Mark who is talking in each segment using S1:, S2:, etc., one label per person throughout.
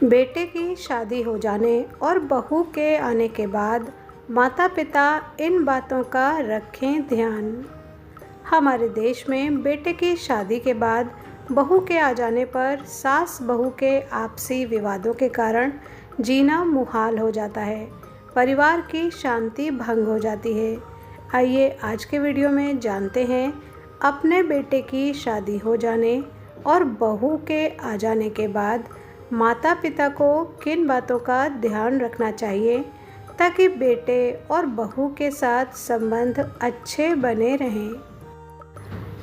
S1: बेटे की शादी हो जाने और बहू के आने के बाद माता पिता इन बातों का रखें ध्यान। हमारे देश में बेटे की शादी के बाद बहू के आ जाने पर सास बहू के आपसी विवादों के कारण जीना मुहाल हो जाता है, परिवार की शांति भंग हो जाती है। आइए आज के वीडियो में जानते हैं अपने बेटे की शादी हो जाने और बहू के आ जाने के बाद माता पिता को किन बातों का ध्यान रखना चाहिए ताकि बेटे और बहू के साथ संबंध अच्छे बने रहें।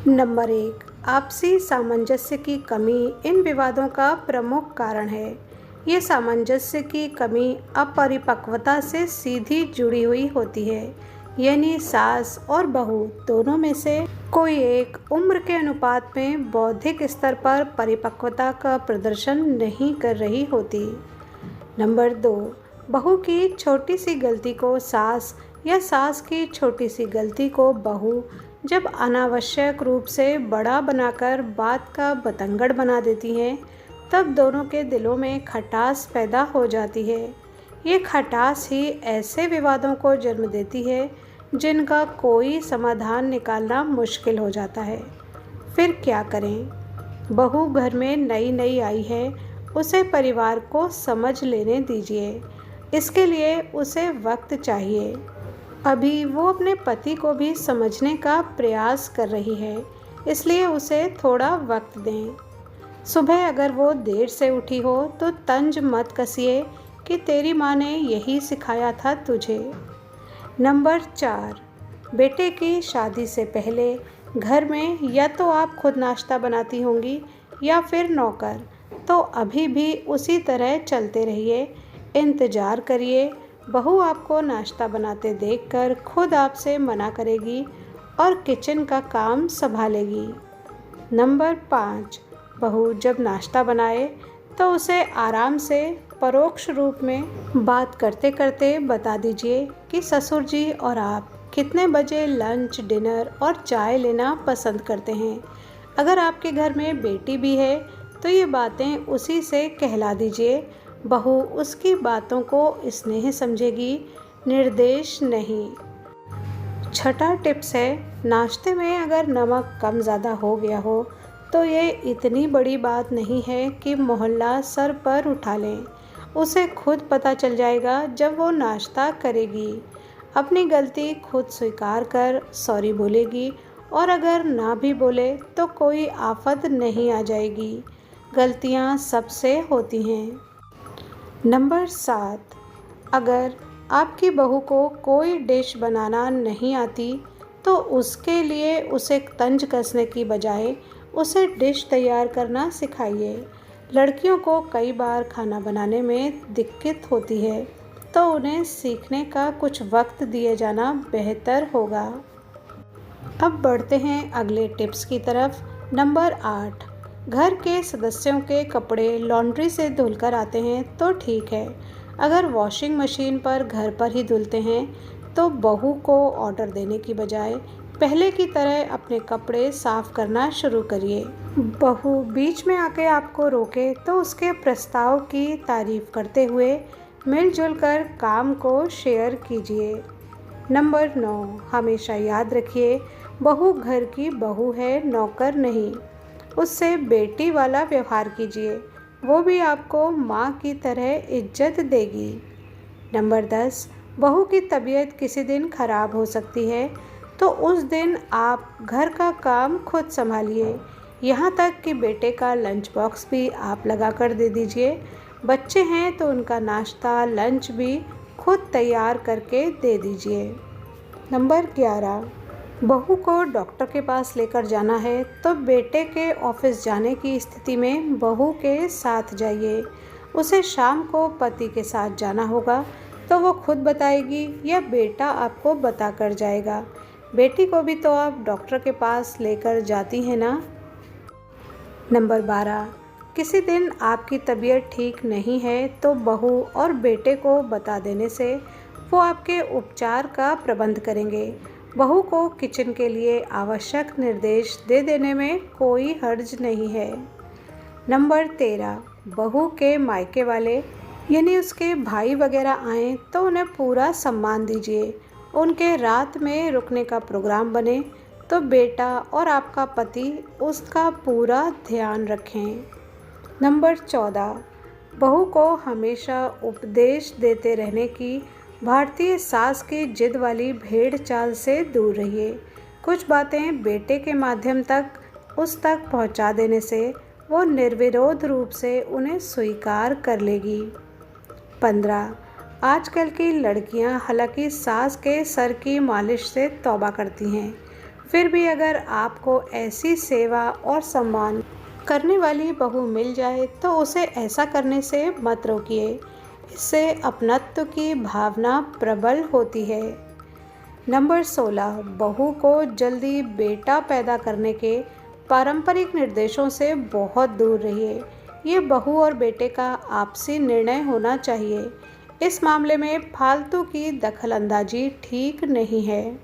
S1: नंबर 1, आपसी सामंजस्य की कमी इन विवादों का प्रमुख कारण है। ये सामंजस्य की कमी अपरिपक्वता से सीधी जुड़ी हुई होती है, यानी सास और बहू दोनों में से कोई एक उम्र के अनुपात में बौद्धिक स्तर पर परिपक्वता का प्रदर्शन नहीं कर रही होती। नंबर 2, बहू की छोटी सी गलती को सास या सास की छोटी सी गलती को बहू जब अनावश्यक रूप से बड़ा बनाकर बात का बतंगड़ बना देती हैं, तब दोनों के दिलों में खटास पैदा हो जाती है। ये खटास ही ऐसे विवादों को जन्म देती है जिनका कोई समाधान निकालना मुश्किल हो जाता है। फिर क्या करें? बहू घर में नई आई है, उसे परिवार को समझ लेने दीजिए। इसके लिए उसे वक्त चाहिए। अभी वो अपने पति को भी समझने का प्रयास कर रही है, इसलिए उसे थोड़ा वक्त दें। सुबह अगर वो देर से उठी हो तो तंज मत कसिए कि तेरी माँ ने यही सिखाया था तुझे। नंबर 4, बेटे की शादी से पहले घर में या तो आप खुद नाश्ता बनाती होंगी या फिर नौकर, तो अभी भी उसी तरह चलते रहिए। इंतज़ार करिए, बहू आपको नाश्ता बनाते देखकर खुद आपसे मना करेगी और किचन का काम संभालेगी। नंबर 5, बहू जब नाश्ता बनाए तो उसे आराम से परोक्ष रूप में बात करते करते बता दीजिए कि ससुर जी और आप कितने बजे लंच, डिनर और चाय लेना पसंद करते हैं। अगर आपके घर में बेटी भी है तो ये बातें उसी से कहला दीजिए। बहू उसकी बातों को स्नेह समझेगी, निर्देश नहीं। छठा टिप्स है, नाश्ते में अगर नमक कम ज़्यादा हो गया हो तो ये इतनी बड़ी बात नहीं है कि मोहल्ला सर पर उठा लें। उसे खुद पता चल जाएगा जब वो नाश्ता करेगी। अपनी गलती खुद स्वीकार कर सॉरी बोलेगी और अगर ना भी बोले तो कोई आफत नहीं आ जाएगी। गलतियाँ सबसे होती हैं। नंबर 7, अगर आपकी बहू को कोई डिश बनाना नहीं आती तो उसके लिए उसे तंज कसने की बजाय उसे डिश तैयार करना सिखाइए। लड़कियों को कई बार खाना बनाने में दिक्कत होती है, तो उन्हें सीखने का कुछ वक्त दिए जाना बेहतर होगा। अब बढ़ते हैं अगले टिप्स की तरफ। नंबर 8, घर के सदस्यों के कपड़े लॉन्ड्री से धुलकर आते हैं तो ठीक है। अगर वॉशिंग मशीन पर घर पर ही धुलते हैं तो बहू को ऑर्डर देने की बजाय पहले की तरह अपने कपड़े साफ करना शुरू करिए। बहू बीच में आके आपको रोके तो उसके प्रस्ताव की तारीफ करते हुए मिलजुल कर काम को शेयर कीजिए। नंबर 9, हमेशा याद रखिए, बहू घर की बहू है, नौकर नहीं। उससे बेटी वाला व्यवहार कीजिए, वो भी आपको माँ की तरह इज्जत देगी। नंबर 10, बहू की तबीयत किसी दिन खराब हो सकती है तो उस दिन आप घर का काम खुद संभालिए। यहाँ तक कि बेटे का लंच बॉक्स भी आप लगा कर दे दीजिए। बच्चे हैं तो उनका नाश्ता, लंच भी खुद तैयार करके दे दीजिए। नंबर 11, बहू को डॉक्टर के पास लेकर जाना है तो बेटे के ऑफिस जाने की स्थिति में बहू के साथ जाइए। उसे शाम को पति के साथ जाना होगा तो वो खुद बताएगी या बेटा आपको बता कर जाएगा। बेटी को भी तो आप डॉक्टर के पास लेकर जाती हैं ना। नंबर 12, किसी दिन आपकी तबीयत ठीक नहीं है तो बहू और बेटे को बता देने से वो आपके उपचार का प्रबंध करेंगे। बहू को किचन के लिए आवश्यक निर्देश दे देने में कोई हर्ज नहीं है। नंबर 13, बहू के मायके वाले यानी उसके भाई वगैरह आएँ तो उन्हें पूरा सम्मान दीजिए। उनके रात में रुकने का प्रोग्राम बने तो बेटा और आपका पति उसका पूरा ध्यान रखें। नंबर 14, बहू को हमेशा उपदेश देते रहने की भारतीय सास की जिद वाली भेड़ चाल से दूर रहिए। कुछ बातें बेटे के माध्यम तक उस तक पहुंचा देने से वो निर्विरोध रूप से उन्हें स्वीकार कर लेगी। 15, आजकल की लड़कियां हालांकि सास के सर की मालिश से तौबा करती हैं, फिर भी अगर आपको ऐसी सेवा और सम्मान करने वाली बहू मिल जाए तो उसे ऐसा करने से मत रोकिए। इससे अपनत्व की भावना प्रबल होती है। नंबर 16, बहू को जल्दी बेटा पैदा करने के पारंपरिक निर्देशों से बहुत दूर रहिए। ये बहू और बेटे का आपसी निर्णय होना चाहिए। इस मामले में फालतू की दखलंदाजी ठीक नहीं है।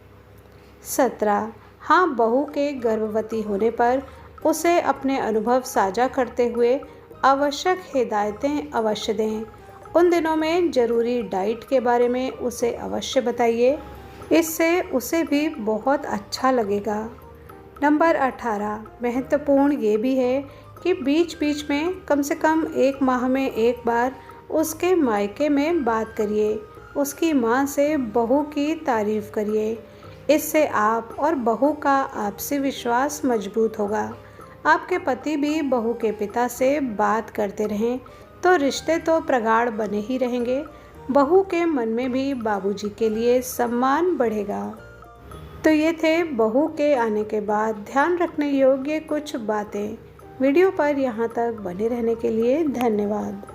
S1: 17, हाँ, बहू के गर्भवती होने पर उसे अपने अनुभव साझा करते हुए आवश्यक हिदायतें अवश्य दें। उन दिनों में ज़रूरी डाइट के बारे में उसे अवश्य बताइए, इससे उसे भी बहुत अच्छा लगेगा। नंबर 18, महत्वपूर्ण ये भी है कि बीच बीच में कम से कम 1 माह में एक बार उसके मायके में बात करिए। उसकी माँ से बहू की तारीफ़ करिए। इससे आप और बहू का आपसी विश्वास मजबूत होगा। आपके पति भी बहू के पिता से बात करते रहें तो रिश्ते तो प्रगाढ़ बने ही रहेंगे। बहू के मन में भी बाबूजी के लिए सम्मान बढ़ेगा। तो ये थे बहू के आने के बाद ध्यान रखने योग्य कुछ बातें। वीडियो पर यहाँ तक बने रहने के लिए धन्यवाद।